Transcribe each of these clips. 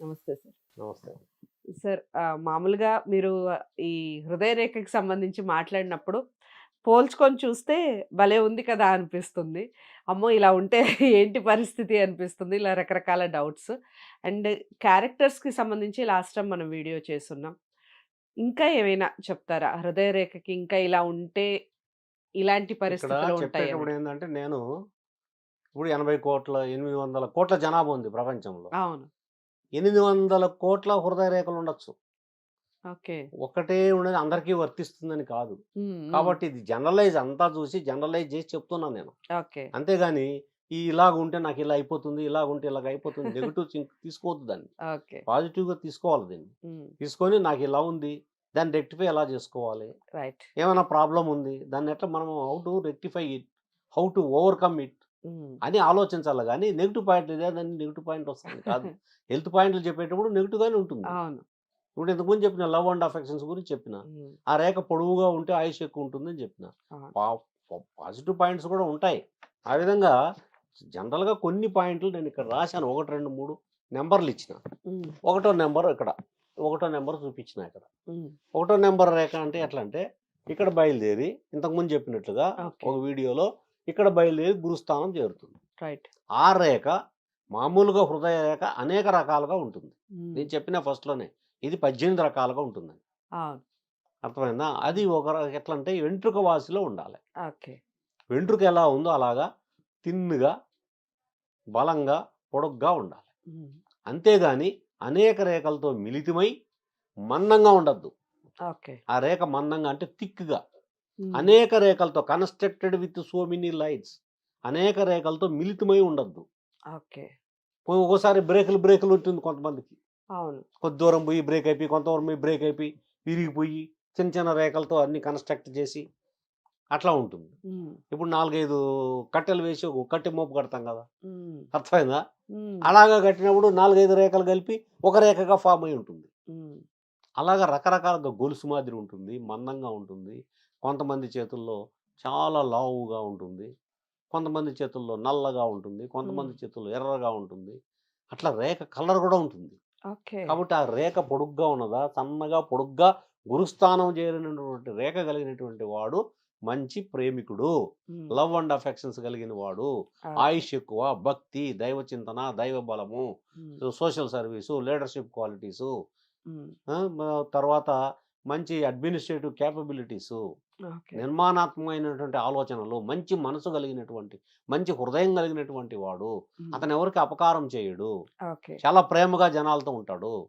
నమస్తే సార్. నమస్తే. సార్ మామూలుగా మీరు ఈ హృదయ రేఖకి సంబంధించి మాట్లాడినప్పుడు పోల్చుకొని చూస్తే భలే ఉంది కదా అనిపిస్తుంది. అమ్మో! ఇలా ఉంటే ఏంటి పరిస్థితి అనిపిస్తుంది. ఇలా రకరకాల డౌట్స్. అండ్ క్యారెక్టర్స్‌కి సంబంధించి లాస్ట్ టైమ్ మనం వీడియో చేసున్నాం. ఇంకా ఏమైనా చెప్తారా? హృదయ రేఖకి ఇంకా ఇలా ఉంటే ఇలాంటి ఇక్కడ పరిస్థితులు ఉంటాయని. చెప్పేటప్పుడు ఏందంటే నేను ఇప్పుడు 80,00,00,000, 800,00,00,000 జనాభా ఉంది ప్రపంచంలో. అవును. 800,00,00,000 హృదయ రేఖలుండొచ్చు. ఓకే. ఒకటే ఉండేది అందరికీ వర్తిస్తుందని కాదు. హ్మ్. హ్మ్. కాబట్టి ఇది జనరలైజ్ అంతా చూసి జనరలైజ్ చేసి చెప్తున్నాను నేను. ఓకే. అంతేగాని ఇలాగుంటే నాకిలా అయిపోతుంది, ఇలాగుంటే ఇలాగయిపోతుంది నెగెటివ్ తీసుకోవద్దు దాన్ని. ఓకే. పాజిటివ్‌గా తీసుకోవాలి దీన్ని. హ్మ్. తీసుకొని నాకిలా ఉంది, దాన్ని రెక్టిఫై ఎలా చేసుకోవాలి? రైట్. ఏమైనా ప్రాబ్లమ్ ఉంది, దాన్నెట్లా మనం how to rectify it? How to overcome it? హ్మ్. అని ఆలోచించాలి గానీ, నెగెటివ్ పాయింట్ ఇదేదని నెగెటివ్ పాయింట్ వస్తుందని కాదు. హెల్త్ పాయింట్లు చెప్పేటప్పుడు నెగెటివ్‌గానే ఉంటుంది. అవును. ఇప్పుడు ఇంతకుముందు చెప్పిన లవ్ అండ్ అఫెక్షన్స్ గురించి చెప్పిన. హ్మ్. ఆ రేఖ పొడవుగా ఉంటే ఆయుష్ ఎక్కువ ఉంటుందని చెప్పిన. అవును. పా పాజిటివ్ పాయింట్స్ కూడా ఉంటాయి. ఆ విధంగా జనరల్‌గా కొన్ని పాయింట్లు నేనిక్కడ రాశాను. 1, 2, 3 నంబర్‌లిచ్చిన. హ్మ్. ఒకటో నంబర్ ఇక్కడ. ఒకటో నంబర్ చూపించిన ఇక్కడ. హ్మ్. ఒకటో నంబర్ రేఖ అంటే ఎట్లా అంటే, ఇక్కడ బయలుదేరి ఇంతకుముందు చెప్పినట్లుగా ఓకే. ఒక వీడియోలో ఇక్కడ బయలుదేరి గురుస్థానం చేరుతుంది. రైట్. ఆ రేఖ మామూలుగా హృదయ రేఖ అనేక రకాలుగా ఉంటుంది. హ్మ్. నేను చెప్పిన ఫస్ట్‌లోనే. ఇది 18 రకాలుగా ఉంటుందని. అవును. అర్థమైందా? అది హ్మ్. ఒక ఎట్లంటే వెంట్రుక వాసిలో ఉండాలి. ఓకే. వెంట్రుక ఎలా ఉందో అలాగా థిన్‌గా, బలంగా, పొడుగ్గా ఉండాలి. హ్మ్. అంతేగాని అనేక రేఖలతో మిళితమై మందంగా ఉండద్దు. ఓకే. ఆ రేఖ మందంగా అంటే థిక్‌గా. హ్మ్. అనేక రేఖలతో constructed with so many lines. అనేక రేఖలతో మిళితమై ఉండద్దు. ఓకే. ఒక్కోసారి బ్రేకులు ఉంటుంది కొంతమందికి. అవును. కొద్ది దూరం పోయి బ్రేక్ అయిపోయి, కొంత దూరం పోయి బ్రేక్ అయిపోయి, విరిగిపోయి, చిన్న చిన్న రేఖలతో అన్నీ కన్‌స్ట్రక్ట్ చేసి అట్లా ఉంటుంది. హ్మ్. ఇప్పుడు 4, 5 కట్టెలు వేసి ఒక కట్టె మోపు కడతాం కదా! హ్మ్. అర్థమైందా? హ్మ్. అలాగా కట్టినప్పుడు 4, 5 రేఖలు కలిపి ఒక రేఖగా ఫార్మ్ అయ్యి ఉంటుంది. హ్మ్. అలాగా రకరకాలుగా గొలుసు మాదిరి ఉంటుంది. మందంగా ఉంటుంది. కొంతమంది చేతుల్లో చాలా లావుగా ఉంటుంది. కొంతమంది చేతుల్లో నల్లగా ఉంటుంది. హ్మ్. కొంతమంది చేతుల్లో ఎర్రగా ఉంటుంది. అట్లా రేఖ కలర్ గూడా ఉంటుంది. ఓకే. కాబట్టి ఆ రేఖ పొడుగ్గా ఉన్నదా, సన్నగా పొడుగ్గా గురుస్థానం చేరినటువంటి రేఖ కలిగినటువంటి వాడు మంచి ప్రేమికుడు. హ్మ్. లవ్ అండ్ అఫెక్షన్స్ కలిగిన వాడు. ఓకే. ఆయుష్ ఎక్కువ, భక్తి, దైవ చింతన, దైవ బలము, హ్మ్. సోషల్ సర్వీసు, లీడర్‌షిప్ క్వాలిటీసు, హ్మ్. ఆ! తర్వాత మంచి అడ్మినిస్ట్రేటివ్ కేపబిలిటీసు, ఓకే. నిర్మాణాత్మకమైనటువంటి ఆలోచనలు, మంచి మనసు కలిగినటువంటి, మంచి హృదయం కలిగినటువంటి వాడు. హ్మ్. అతనెవరికీ అపకారం చేయడు. ఓకే. చాలా ప్రేమగా జనాలతో ఉంటాడు.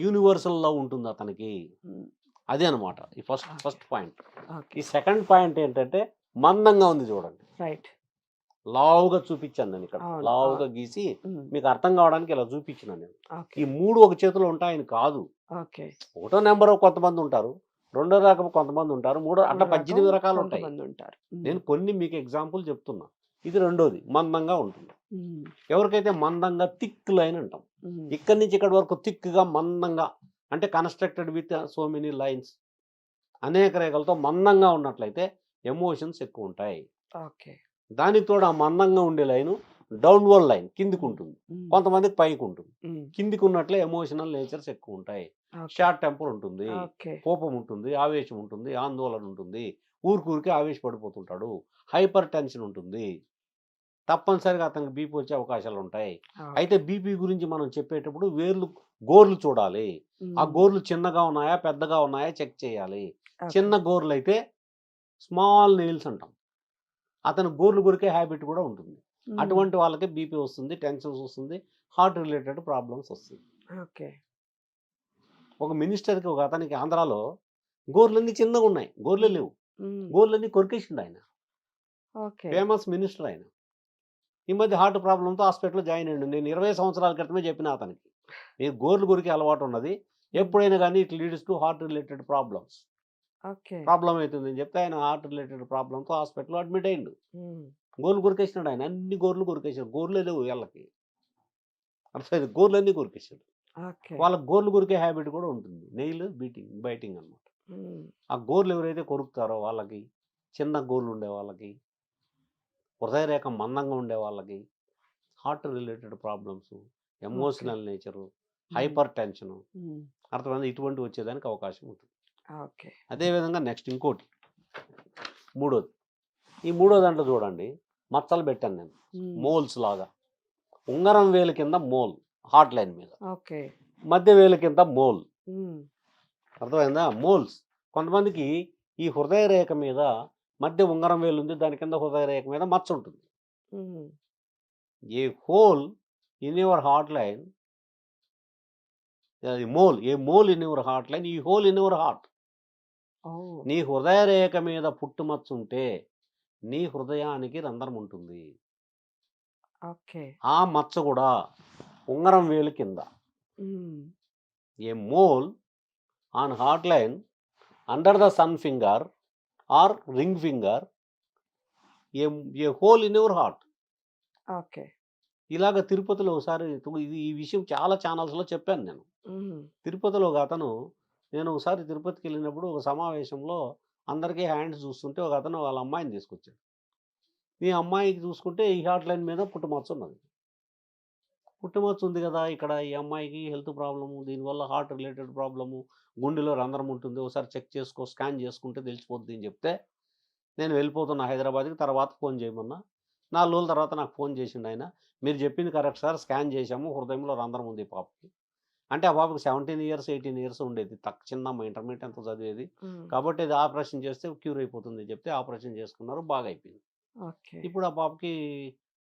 యూనివర్సల్ లవ్ ఉంటుంది అతనికి. హ్మ్. అదే అనమాట. ఈ first okay. First point. Okay. ఈ సెకండ్ పాయింట్ ఏంటంటే మందంగా ఉంది చూడండి. రైట్. లావుగా చూపిచ్చాను నేనిక్కడ. అవును. అవును. లావుగా గీసి హ్మ్. మీకు అర్థం కావడానికి ఇలా చూపించిన నేను. ఓకే. ఈ 3 ఒక చేతిలో ఉంటాయని కాదు. ఓకే. ఒకటో నంబరు కొంతమందుంటారు. రెండో రకం కొంతమందుంటారు. మూడో అట్లా మూడో రకం 18 రకాలుంటాయి. కొంతమందుంటారు. హ్మ్. నేను కొన్ని మీకు ఎగ్జాంపుల్ చెప్తున్నా. ఇది రెండోది మందంగా ఉంటుంది. హ్మ్. ఎవరికైతే మందంగా థిక్ లైన్ అంటాం. హ్మ్. ఇక్కడి నుంచి ఇక్కడి వరకు థిక్‌గా మందంగా అంటే constructed with so many lines అనేక రేఖలతో మందంగా ఉన్నట్లయితే ఎమోషన్స్ ఎక్కువుంటాయి. ఓకే. దానికి తోడు ఆ మందంగా ఉండే లైను డౌన్‌వర్డ్ లైన్ హ్మ్. కిందకుంటుంది. హ్మ్. కొంతమందికి పైకుంటుంది. హ్మ్. కిందకున్నట్లే ఎమోషనల్ నేచర్స్ ఎక్కువుంటాయి. ఓకే. షార్ట్ టెంపర్ ఉంటుంది. ఓకే. కోపం ఉంటుంది. ఆవేశం ఉంటుంది. ఆందోళన ఉంటుంది. ఊరికే ఆవేశపడిపోతుంటాడు. హైపర్ టెన్షన్ ఉంటుంది. తప్పనిసరిగా అతనికి బీపీ వచ్చే అవకాశాలుంటాయి. అయితే ఓకే. బీపీ గురించి మనం చెప్పేటప్పుడు గోర్లు చూడాలి. ఆ హ్మ్. గోర్లు చిన్నగా ఉన్నాయా? పెద్దగా ఉన్నాయా? చెక్ చేయాలి. ఓకే. చిన్న గోర్లయితే స్మాల్ నెయిల్స్ అంటాం. అతను గోర్లు కొరికే హాబిట్ కూడా ఉంటుంది. హ్మ్. అటువంటి వాళ్ళకి బీపీ వస్తుంది. టెన్షన్స్ వస్తుంది. హార్ట్ రిలేటెడ్ ప్రాబ్లమ్స్ వస్తాయి. ఓకే. ఒక మినిస్టర్‌కి ఒక అతనికి ఆంధ్రాలో గోర్లన్నీ చిన్నగున్నాయి. గోర్లే హ్మ్. లేవు. హ్మ్. గోర్లన్నీ కొరికేసిండాయన. ఓకే. ఫేమస్ మినిస్టర్ ఆయన. ఈ మధ్య హార్ట్ ప్రాబ్లమ్‌తో హాస్పిటల్‌లో జాయిన్ అయ్యిండు. నేను 20 సంవత్సరాల క్రితమే చెప్పిన అతనికి. "నీకు గోర్లు కొరికే అలవాటున్నది. హ్మ్. ఎప్పుడైనా గాని it leads to heart related problems. Okay. Problem అయితుందని" చెప్తే ఆయన హార్ట్ రిలేటెడ్ ప్రాబ్లమ్‌తో హాస్పిటల్‌లో అడ్మిట్ అయ్యిండు. హ్మ్. గోర్లు కొరికేసినాడు ఆయన. అన్ని గోర్లు కొరికేసాడు. గోర్లే లేవు ఈళ్ళకి. అర్థమైందా? గోర్లన్నీ కొరికేసాడు. ఓకే. వాళ్ళకి గోర్లు కొరికే హాబిట్ కూడా ఉంటుంది. బైటింగ్ అన్నమాట. హ్మ్. ఆ గోర్లు ఎవరైతే కొరుకుతారో వాళ్ళకి, చిన్న గోర్లు ఉండే వాళ్ళకి, హృదయ రేఖ మందంగా ఉండే వాళ్ళకి heart related problems, okay. Emotional nature, హ్మ్. హైపర్ టెన్షను, హ్మ్. అర్థమైందా? ఇటువంటివి వచ్చేదానికి అవకాశం ఉంటుంది. ఓకే. అదేవిధంగా నెక్స్ట్ ఇంకోటి మూడోది. ఈ మూడో దాంట్లో చూడండి మచ్చలు పెట్టాను నేను. హ్మ్. మోల్స్ లాగా. ఉంగరం వేలు కింద మోల్ హార్ట్ లైన్ మీద. ఓకే. మధ్య వేలు కింద మోల్. హ్మ్. అర్థమైందా? మోల్స్. కొంతమందికి ఈ హృదయ రేఖ మీద మధ్య ఉంగరం వేలు ఉంది. దాని కింద హృదయ రేఖ మీద మచ్చ ఉంటుంది. హ్మ్. A hole in your heart line a mole in your heart line ఈ hole in your heart. Oh! నీ హృదయ రేఖ మీద పుట్టుమచ్చ ఉంటే నీ హృదయానికి రంధ్రం ఉంటుంది. ఓకే. ఆ మచ్చ కూడా ఉంగరం వేలు కింద. Hmm. A mole on heart line under the sun finger or ring finger a a hole in your heart. Okay. ఇలాగ తిరుపతిలో ఒకసారి ఈ విషయం చాలా ఛానల్స్‌లో చెప్పాను నేను. హ్మ్. తిరుపతిలో ఒక అతను నేను ఒకసారి తిరుపతికెళ్ళినప్పుడు ఒక సమావేశంలో అందరికీ హ్యాండ్స్ చూస్తుంటే ఒక అతను వాళ్ళ అమ్మాయిని తీసుకొచ్చాడు. ఈ అమ్మాయికి చూసుకుంటే ఈ హార్ట్ లైన్ మీద పుట్టుమచ్చ ఉన్నది. పుట్టుమచ్చ ఉంది కదా! ఇక్కడ ఈ అమ్మాయికి హెల్త్ ప్రాబ్లము, దీనివల్ల హార్ట్ రిలేటెడ్ ప్రాబ్లము, గుండెలో రంధ్రం ఉంటుంది. ఒకసారి చెక్ చేసుకో, స్కాన్ చేసుకుంటే తెలిసిపోద్ది అని చెప్తే, నేను వెళ్ళిపోతున్నా హైదరాబాద్‌కి తర్వాత ఫోన్ చేయమన్నా. 4 రోజుల తర్వాత నాకు ఫోన్ చేసిండాయన. మీరు చెప్పింది కరెక్ట్ సార్ స్కాన్ చేశాము. హృదయంలో రంధ్రం ఉంది ఈ పాపకి. అంటే ఆ పాపకి 17 ఇయర్స్, 18 ఇయర్స్ ఉండేది. చిన్నమ్మాయి ఇంటర్మీడియేట్ ఎంతో చదివేది. హ్మ్. కాబట్టి అది ఆపరేషన్ చేస్తే క్యూర్ అయిపోతుంది అని చెప్తే ఆపరేషన్ చేసుకున్నారు. బాగా అయిపోయింది. ఓకే. ఇప్పుడు ఆ పాపకి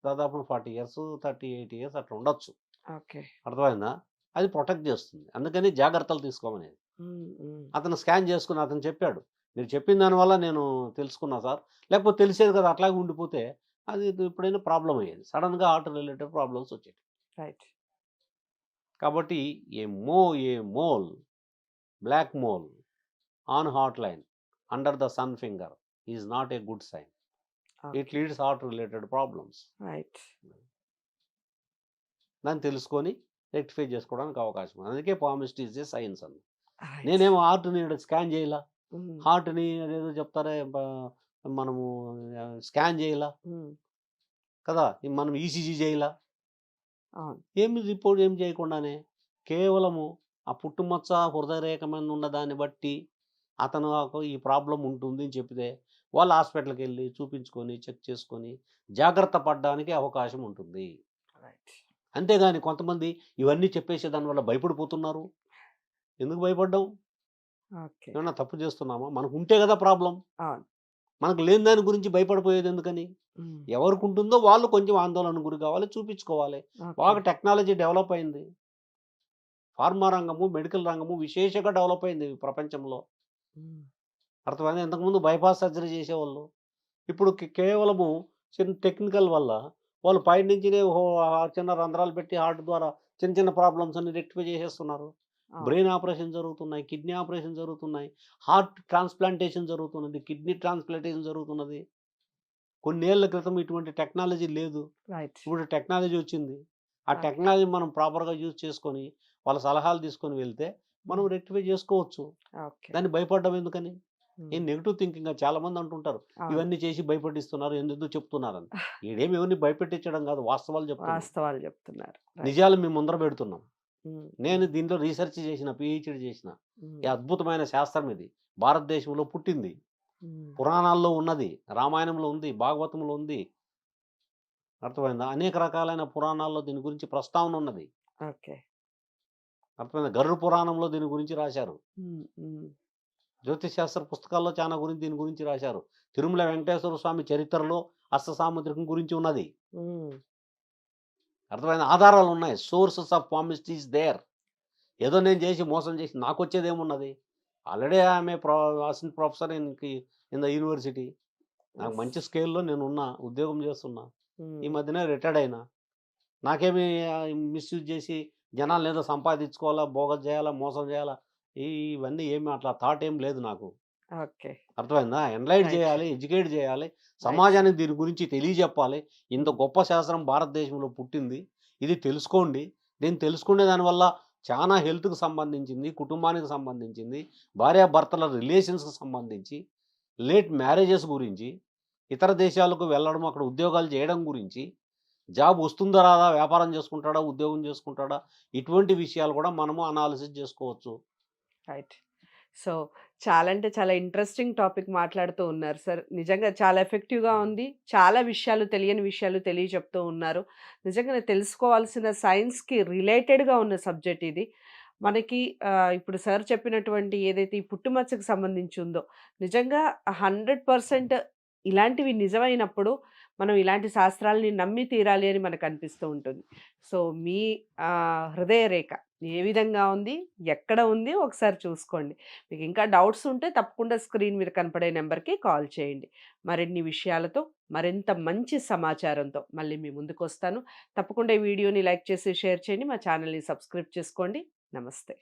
దాదాపు 40 ఇయర్స్, 38 ఇయర్స్ అట్లా ఉండొచ్చు. ఓకే. అర్థమైందా? అది ప్రొటెక్ట్ చేస్తుంది. అందుకని జాగ్రత్తలు తీసుకోమనేది. హ్మ్. హ్మ్. అతను స్కాన్ చేసుకొని అతను చెప్పాడు. మీరు చెప్పిన దానివల్ల నేను తెలుసుకున్నా సార్. లేకపోతే తెలిసేది కదా! అట్లాగే ఉండిపోతే అది ఎప్పుడైనా ప్రాబ్లమ్ అయ్యేది. సడెన్‌గా హార్ట్ రిలేటెడ్ ప్రాబ్లమ్స్ వచ్చేటివి. రైట్. కాబట్టి a a mole black mole on heart line under the sun finger is not a good sign. It okay. Leads heart related problems. Right. దాన్ని తెలుసుకొని రెక్టిఫై చేసుకోవడానికి అవకాశం ఉంది. అందుకే పామిస్ట్ ఈజ్ ఏ సైన్స్ అన్న. Right. నేనేమో హార్ట్‌ని ఈడ స్కాన్ చేయలా. హ్మ్. హార్ట్‌ని అదేదో చెప్తారే మనము స్కాన్ చేయలా హ్మ్. కదా! మనం ఈసీజీ చేయలా. అవును. ఏమి రిపోర్ట్ ఏం చేయకుండానే కేవలము ఆ పుట్టుమచ్చ హృదయ రేఖ మీద ఉన్న దాన్ని బట్టి అతను ఈ ప్రాబ్లమ్ ఉంటుంది అని చెప్తే వాళ్ళు హాస్పిటల్‌కెళ్ళి చూపించుకొని, చెక్ చేసుకొని జాగ్రత్త పడడానికి అవకాశం ఉంటుంది. రైట్. అంతేగాని కొంతమంది ఇవన్నీ చెప్పేసే దానివల్ల భయపడిపోతున్నారు. ఎందుకు భయపడ్డాం? ఓకే. ఏమన్నా తప్పు చేస్తున్నామా? మనకుంటే గదా ప్రాబ్లమ్. అవును. మనకు లేని దాని గురించి భయపడిపోయేదెందుకని? హ్మ్. ఎవరికుంటుందో వాళ్ళు కొంచెం ఆందోళనకు గురి కావాలి, చూపించుకోవాలి. ఓకే. బాగా టెక్నాలజీ డెవలప్ అయింది. ఫార్మా రంగము, మెడికల్ రంగము విశేషంగా డెవలప్ అయింది ఈ ప్రపంచంలో. హ్మ్. అర్థమైందా? ఇంతకుముందు బైపాస్ సర్జరీ చేసేవాళ్ళు. ఇప్పుడు కేవలము చిన్న టెక్నికల్ వల్ల వాళ్ళు పైనుంచినే చిన్న రంధ్రాలు పెట్టి హార్ట్ ద్వారా చిన్న చిన్న ప్రాబ్లమ్స్ అన్ని రెక్టిఫై చేసేస్తున్నారు. అవును. బ్రెయిన్ ఆపరేషన్ జరుగుతున్నాయి. కిడ్నీ ఆపరేషన్ జరుగుతున్నాయి. హార్ట్ ట్రాన్స్‌ప్లాంటేషన్ జరుగుతున్నది. కిడ్నీ ట్రాన్స్‌ప్లాంటేషన్ జరుగుతున్నది. కొన్నేళ్ల క్రితం ఇటువంటి టెక్నాలజీ లేదు. రైట్. ఇప్పుడు టెక్నాలజీ వచ్చింది. ఆ ఓకే. టెక్నాలజీ మనం ప్రాపర్‌గా యూజ్ చేసుకొని, వాళ్ళ సలహాలు తీసుకొని వెళ్తే, మనం హ్మ్. రెక్టిఫై చేసుకోవచ్చు. ఓకే. దాన్ని భయపడడం ఎందుకని? హ్మ్. నెగెటివ్ థింకింగ్ చాలామంది అంటుంటారు. అవును. ఇవన్నీ చేసి భయపెట్టిస్తున్నారు. ఎందుకు చెప్తున్నారని. ఈడేమి ఎవరిని భయపెట్టించడం కాదు. వాస్తవాలు చెప్తున్నాం. వాస్తవాలు చెప్తున్నారు. రైట్. నిజాలు మీ ముందర పెడుతున్నాం. హ్మ్. నేను హ్మ్. దీంట్లో రీసెర్చ్ చేసిన, పీహెచ్‌డీ చేసిన. ఈ హ్మ్. అద్భుతమైన శాస్త్రం ఇది. భారతదేశంలో పుట్టింది. హ్మ్. పురాణాల్లో ఉన్నది. రామాయణంలో ఉంది. భాగవతంలో ఉంది. అర్థమైందా? అనేక రకాలైన పురాణాల్లో దీని గురించి ప్రస్తావన ఉన్నది. ఓకే. అర్థమైందా? గరుడ పురాణంలో దీని గురించి రాశారు. హ్మ్. హ్మ్. జ్యోతిష్ శాస్త్ర పుస్తకాల్లో చానా దీని గురించి రాశారు. తిరుమల వెంకటేశ్వర స్వామి చరిత్రలో హస్త సాముద్రికం గురించి ఉన్నది. హ్మ్. అర్థమైందా? ఆధారాలున్నాయి. Sources of palmist is there. ఏదో నేను చేసి మోసం చేసి నాకొచ్చేదేమున్నది? Already I am a assistant professor in the university. నాకు యెస్. మంచి స్కేల్‌లో నేనున్నా. ఉద్యోగం చేస్తున్నా. ఈ హ్మ్. మధ్యనే రిటైర్డ్ అయినా. నాకేమి మిస్‌యూజ్ చేసి జనాలనేదో సంపాదించుకోవాలా, బోగస్ చేయాలా, మోసం చేయాలా, ఇవన్నీ ఏమి అట్లా థాట్ ఏం లేదు నాకు. ఓకే. అర్థమైందా? ఎన్‌లైట్ రైట్. చేయాలి, ఎడ్యుకేట్ చేయాలి. రైట్. సమాజానికి దీని గురించి తెలియజెప్పాలి. ఇంత హ్మ్. గొప్ప శాస్త్రం భారతదేశంలో పుట్టింది. ఇది తెలుసుకోండి. దీన్ని తెలుసుకునే దానివల్ల చానా హెల్త్‌కి సంబంధించింది, కుటుంబానికి సంబంధించింది, భార్యాభర్తల రిలేషన్స్‌కి సంబంధించి, లేట్ మ్యారేజెస్ గురించి, ఇతర దేశాలకు వెళ్ళడం, అక్కడ ఉద్యోగాలు చేయడం గురించి, జాబ్ వస్తుందా రాదా? వ్యాపారం చేసుకుంటాడా? ఉద్యోగం చేసుకుంటాడా? ఇటువంటి విషయాలు కూడా మనము అనాలిసిస్ చేసుకోవచ్చు. రైట్. సో, చాలా అంటే చాలా ఇంట్రెస్టింగ్ టాపిక్ మాట్లాడుతూ ఉన్నారు సార్. నిజంగా చాలా ఎఫెక్టివ్‌గా ఉంది. చాలా విషయాలు తెలియని విషయాలు తెలియచెప్తూ ఉన్నారు. నిజంగానే తెలుసుకోవాల్సిన సైన్స్‌కి రిలేటెడ్‌గా ఉన్న సబ్జెక్ట్ ఇది. మనకి ఇప్పుడు సార్ చెప్పినటువంటి ఏదైతే ఈ పుట్టుమచ్చకు సంబంధించి ఉందో, నిజంగా 100% ఇలాంటివి నిజమైనప్పుడు మనం ఇలాంటి శాస్త్రాల్ని నమ్మి తీరాలి అని మనకనిపిస్తూ ఉంటుంది. సో, మీ హృదయ రేఖ ఏ విధంగా ఉంది? ఎక్కడ ఉంది? ఒకసారి చూసుకోండి. మీకు ఇంకా డౌట్స్ ఉంటే తప్పకుండా స్క్రీన్ మీద కనపడే నంబర్‌కి కాల్ చేయండి. మరిన్ని విషయాలతో, మరింత మంచి సమాచారంతో మళ్ళీ మీ ముందుకొస్తాను. తప్పకుండా ఈ వీడియోని లైక్ చేసి, షేర్ చేయండి. మా ఛానెల్‌ని సబ్స్క్రైబ్ చేసుకోండి. నమస్తే.